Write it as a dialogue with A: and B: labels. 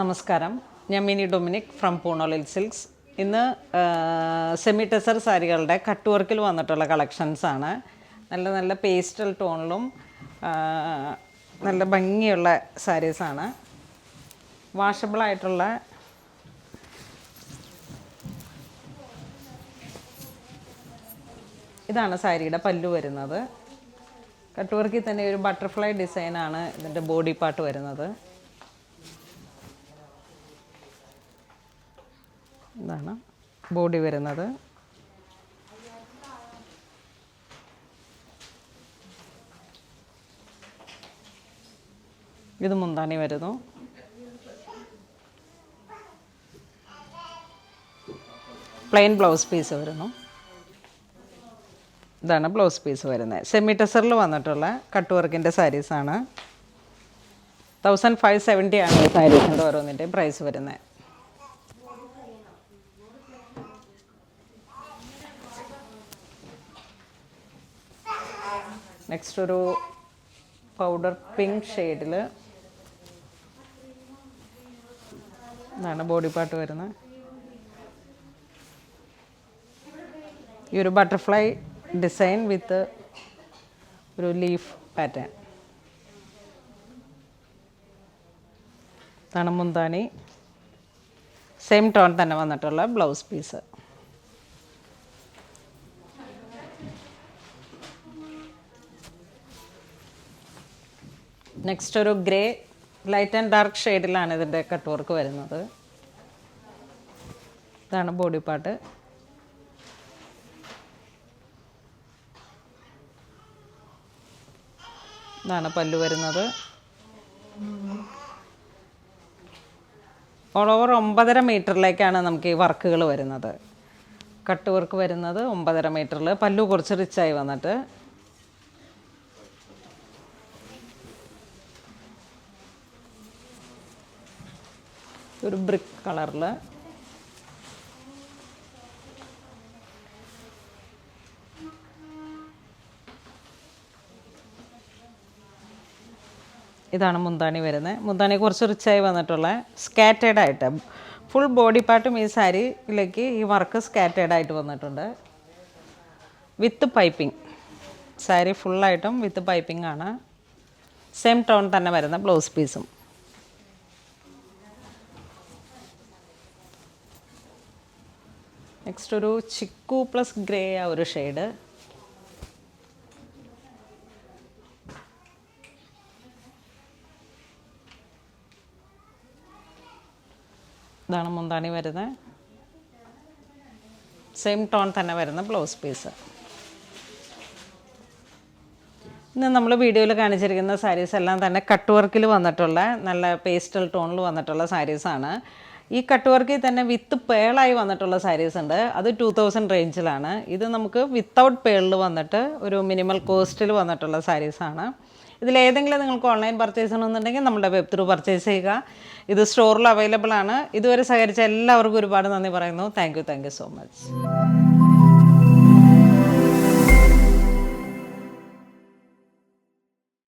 A: നമസ്കാരം, ഞാൻ mini Dominic from പൂണോളിൽ silks. ഇന്ന് സെമി ടെസർ സാരികളുടെ കട്ട് വർക്കിൽ വന്നിട്ടുള്ള കളക്ഷൻസാണ്. നല്ല നല്ല പേസ്റ്റൽ ടോണിലും നല്ല ഭംഗിയുള്ള സാരീസാണ്. വാഷബിളായിട്ടുള്ള ഇതാണ് സാരിയുടെ പല്ലു വരുന്നത്. കട്ട് വർക്കിൽ തന്നെ ഒരു ബട്ടർഫ്ലൈ ഡിസൈനാണ് ഇതിൻ്റെ ബോഡി പാർട്ട് വരുന്നത്. ഇതാണ് ബോഡി വരുന്നത്. ഇത് മുന്താണി വരുന്നു. പ്ലെയിൻ ബ്ലൗസ് പീസ് വരുന്നു. ഇതാണ് ബ്ലൗസ് പീസ് വരുന്നത്. സെമി ടെസറിൽ വന്നിട്ടുള്ള കട്ട് വർക്കിൻ്റെ സാരീസാണ്. 1570 ആണ് ഈ സാരീസിൻ്റെ ഓരോന്നിൻ്റെയും പ്രൈസ് വരുന്നത്. നെക്സ്റ്റ് ഒരു പൗഡർ പിങ്ക് ഷെയ്ഡിൽ ഇതാണ് ബോഡി പാർട്ട് വരുന്നത്. ഈ ഒരു ബട്ടർഫ്ലൈ ഡിസൈൻ വിത്ത് ഒരു ലീഫ് പാറ്റേൺ. ഇതാണ് മുന്താണി. സെയിം ടോൺ തന്നെ വന്നിട്ടുള്ള ബ്ലൗസ് പീസ്. നെക്സ്റ്റ് ഒരു ഗ്രേ ലൈറ്റ് ആൻഡ് ഡാർക്ക് ഷെയ്ഡിലാണ് ഇതിൻ്റെ കട്ട് വർക്ക് വരുന്നത്. ഇതാണ് ബോഡി പാർട്ട്. ഇതാണ് പല്ലു വരുന്നത്. ഓൾ ഓവർ 9.5 മീറ്ററിലേക്കാണ് നമുക്ക് ഈ വർക്കുകൾ വരുന്നത്. കട്ട് വർക്ക് വരുന്നത് 9.5 മീറ്ററിൽ. പല്ലു കുറച്ച് റിച്ചായി വന്നിട്ട് ഒരു ബ്രിക്ക് കളറിൽ ഇതാണ് മുന്താണി വരുന്നത്. മുന്താണി കുറച്ച് റിച്ചായി വന്നിട്ടുള്ള സ്കാറ്റേഡായിട്ട് ഫുൾ ബോഡി പാർട്ടും ഈ സാരിയിലേക്ക് ഈ വർക്ക് സ്കാറ്റേഡായിട്ട് വന്നിട്ടുണ്ട്. വിത്ത് പൈപ്പിംഗ്. സാരി ഫുള്ളായിട്ടും വിത്ത് പൈപ്പിംഗ് ആണ്. സെയിം ടോൺ തന്നെ വരുന്ന ബ്ലൗസ് പീസും. നെക്സ്റ്റ് ഒരു ചിക്കു പ്ലസ് ഗ്രേ ആ ഒരു ഷെയ്ഡ്. ഇതാണ് മുന്താണി വരുന്നത്. സെയിം ടോൺ തന്നെ വരുന്ന ബ്ലൗസ് പീസ്. ഇന്ന് നമ്മൾ വീഡിയോയിൽ കാണിച്ചിരിക്കുന്ന സാരീസ് എല്ലാം തന്നെ കട്ട് വർക്കിൽ വന്നിട്ടുള്ള നല്ല പേസ്റ്റൽ ടോണിൽ വന്നിട്ടുള്ള സാരീസാണ്. ഈ കട്ട് വർക്കിൽ തന്നെ വിത്ത് പേളായി വന്നിട്ടുള്ള സാരീസ് ഉണ്ട്. അത് 2000 റേഞ്ചിലാണ്. ഇത് നമുക്ക് വിത്തൗട്ട് പേളിൽ വന്നിട്ട് ഒരു മിനിമൽ കോസ്റ്റിൽ വന്നിട്ടുള്ള സാരീസാണ്. ഇതിലേതെങ്കിലും നിങ്ങൾക്ക് ഓൺലൈൻ പർച്ചേസ് ചെയ്യണമെന്നുണ്ടെങ്കിൽ നമ്മുടെ വെബ് ത്രൂ പർച്ചേസ് ചെയ്യുക. ഇത് സ്റ്റോറിൽ അവൈലബിൾ ആണ്. ഇതുവരെ സഹകരിച്ച എല്ലാവർക്കും ഒരുപാട് നന്ദി പറയുന്നു. Thank you so much.